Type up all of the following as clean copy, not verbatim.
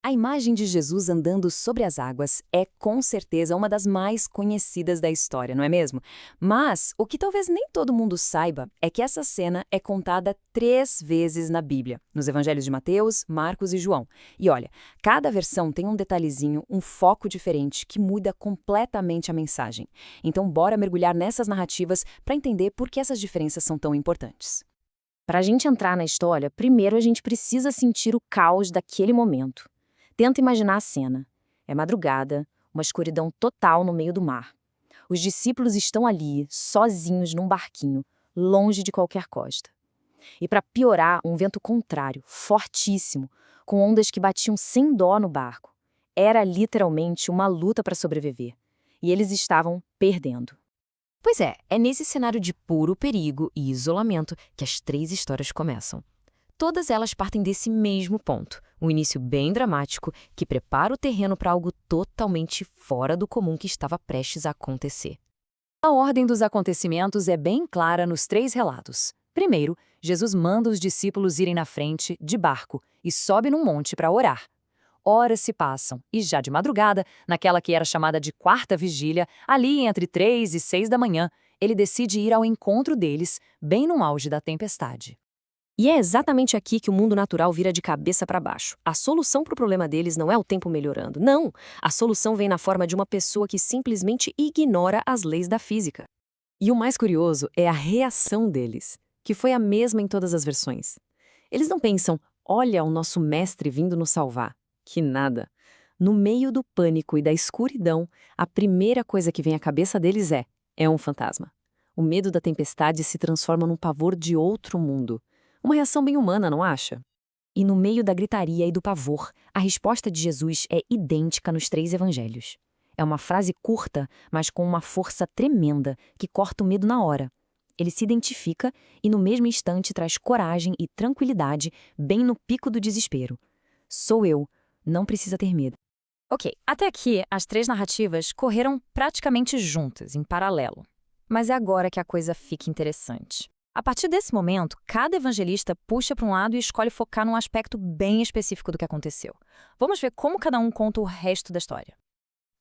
A imagem de Jesus andando sobre as águas é, com certeza, uma das mais conhecidas da história, não é mesmo? Mas o que talvez nem todo mundo saiba é que essa cena é contada 3 vezes na Bíblia, nos evangelhos de Mateus, Marcos e João. E olha, cada versão tem um detalhezinho, um foco diferente que muda completamente a mensagem. Então, bora mergulhar nessas narrativas para entender por que essas diferenças são tão importantes. Para a gente entrar na história, primeiro a gente precisa sentir o caos daquele momento. Tenta imaginar a cena. É madrugada, uma escuridão total no meio do mar. Os discípulos estão ali, sozinhos num barquinho, longe de qualquer costa. E para piorar, um vento contrário, fortíssimo, com ondas que batiam sem dó no barco. Era literalmente uma luta para sobreviver. E eles estavam perdendo. Pois é nesse cenário de puro perigo e isolamento que as 3 histórias começam. Todas elas partem desse mesmo ponto, um início bem dramático que prepara o terreno para algo totalmente fora do comum que estava prestes a acontecer. A ordem dos acontecimentos é bem clara nos 3 relatos. Primeiro, Jesus manda os discípulos irem na frente, de barco, e sobe num monte para orar. Horas se passam, e já de madrugada, naquela que era chamada de quarta vigília, ali entre 3 e 6 da manhã, ele decide ir ao encontro deles, bem no auge da tempestade. E é exatamente aqui que o mundo natural vira de cabeça para baixo. A solução para o problema deles não é o tempo melhorando. Não! A solução vem na forma de uma pessoa que simplesmente ignora as leis da física. E o mais curioso é a reação deles, que foi a mesma em todas as versões. Eles não pensam, olha o nosso mestre vindo nos salvar. Que nada. No meio do pânico e da escuridão, a primeira coisa que vem à cabeça deles é um fantasma. O medo da tempestade se transforma num pavor de outro mundo. Uma reação bem humana, não acha? E no meio da gritaria e do pavor, a resposta de Jesus é idêntica nos 3 evangelhos. É uma frase curta, mas com uma força tremenda que corta o medo na hora. Ele se identifica e no mesmo instante traz coragem e tranquilidade bem no pico do desespero. Sou eu, não precisa ter medo. Ok, até aqui as 3 narrativas correram praticamente juntas, em paralelo. Mas é agora que a coisa fica interessante. A partir desse momento, cada evangelista puxa para um lado e escolhe focar num aspecto bem específico do que aconteceu. Vamos ver como cada um conta o resto da história.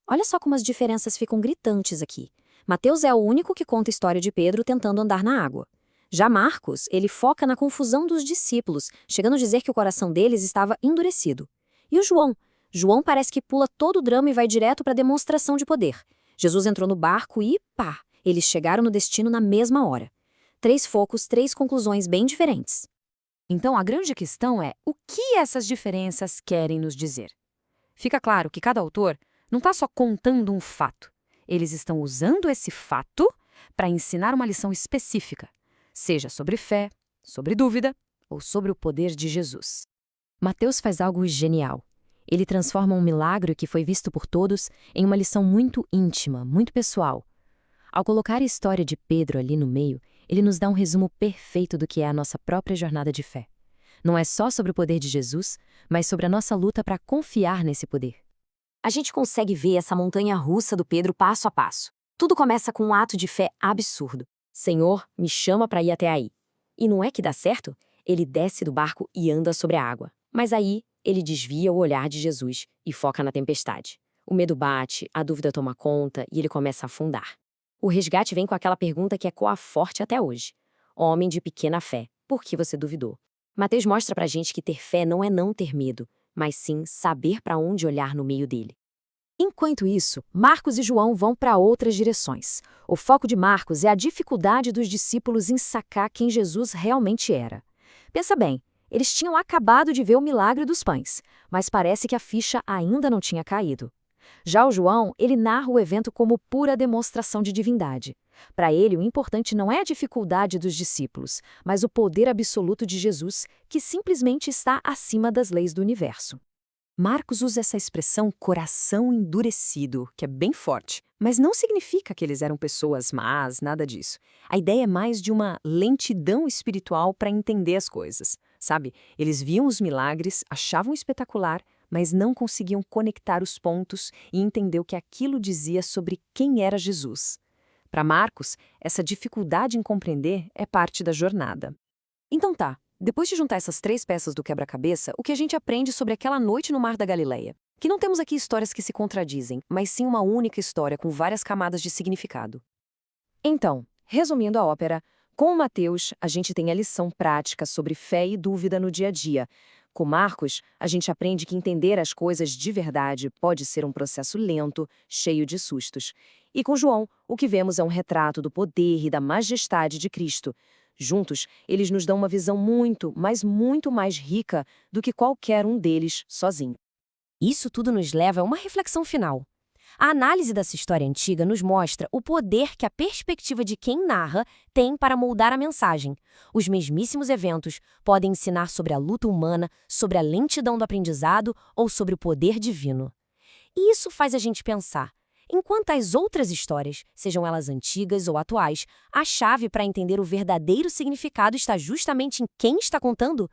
Olha só como as diferenças ficam gritantes aqui. Mateus é o único que conta a história de Pedro tentando andar na água. Já Marcos, ele foca na confusão dos discípulos, chegando a dizer que o coração deles estava endurecido. E o João? João parece que pula todo o drama e vai direto para a demonstração de poder. Jesus entrou no barco e, pá, eles chegaram no destino na mesma hora. 3 focos, 3 conclusões bem diferentes. Então, a grande questão é o que essas diferenças querem nos dizer. Fica claro que cada autor não está só contando um fato. Eles estão usando esse fato para ensinar uma lição específica, seja sobre fé, sobre dúvida ou sobre o poder de Jesus. Mateus faz algo genial. Ele transforma um milagre que foi visto por todos em uma lição muito íntima, muito pessoal. Ao colocar a história de Pedro ali no meio, ele nos dá um resumo perfeito do que é a nossa própria jornada de fé. Não é só sobre o poder de Jesus, mas sobre a nossa luta para confiar nesse poder. A gente consegue ver essa montanha-russa do Pedro passo a passo. Tudo começa com um ato de fé absurdo. Senhor, me chama para ir até aí. E não é que dá certo? Ele desce do barco e anda sobre a água. Mas aí, ele desvia o olhar de Jesus e foca na tempestade. O medo bate, a dúvida toma conta e ele começa a afundar. O resgate vem com aquela pergunta que ecoa forte até hoje. Homem de pequena fé, por que você duvidou? Mateus mostra pra gente que ter fé não é não ter medo, mas sim saber para onde olhar no meio dele. Enquanto isso, Marcos e João vão para outras direções. O foco de Marcos é a dificuldade dos discípulos em sacar quem Jesus realmente era. Pensa bem, eles tinham acabado de ver o milagre dos pães, mas parece que a ficha ainda não tinha caído. Já o João, ele narra o evento como pura demonstração de divindade. Para ele, o importante não é a dificuldade dos discípulos, mas o poder absoluto de Jesus, que simplesmente está acima das leis do universo. Marcos usa essa expressão coração endurecido, que é bem forte, mas não significa que eles eram pessoas más, nada disso. A ideia é mais de uma lentidão espiritual para entender as coisas, sabe? Eles viam os milagres, achavam espetacular, mas não conseguiam conectar os pontos e entender o que aquilo dizia sobre quem era Jesus. Para Marcos, essa dificuldade em compreender é parte da jornada. Então tá, Depois de juntar essas 3 peças do quebra-cabeça, o que a gente aprende sobre aquela noite no Mar da Galileia? Que não temos aqui histórias que se contradizem, mas sim uma única história com várias camadas de significado. Então, resumindo a ópera, com Mateus, a gente tem a lição prática sobre fé e dúvida no dia a dia. Com Marcos, a gente aprende que entender as coisas de verdade pode ser um processo lento, cheio de sustos. E com João, o que vemos é um retrato do poder e da majestade de Cristo. Juntos, eles nos dão uma visão muito, mas muito mais rica do que qualquer um deles sozinho. Isso tudo nos leva a uma reflexão final. A análise dessa história antiga nos mostra o poder que a perspectiva de quem narra tem para moldar a mensagem. Os mesmíssimos eventos podem ensinar sobre a luta humana, sobre a lentidão do aprendizado ou sobre o poder divino. E isso faz a gente pensar. Enquanto as outras histórias, sejam elas antigas ou atuais, a chave para entender o verdadeiro significado está justamente em quem está contando?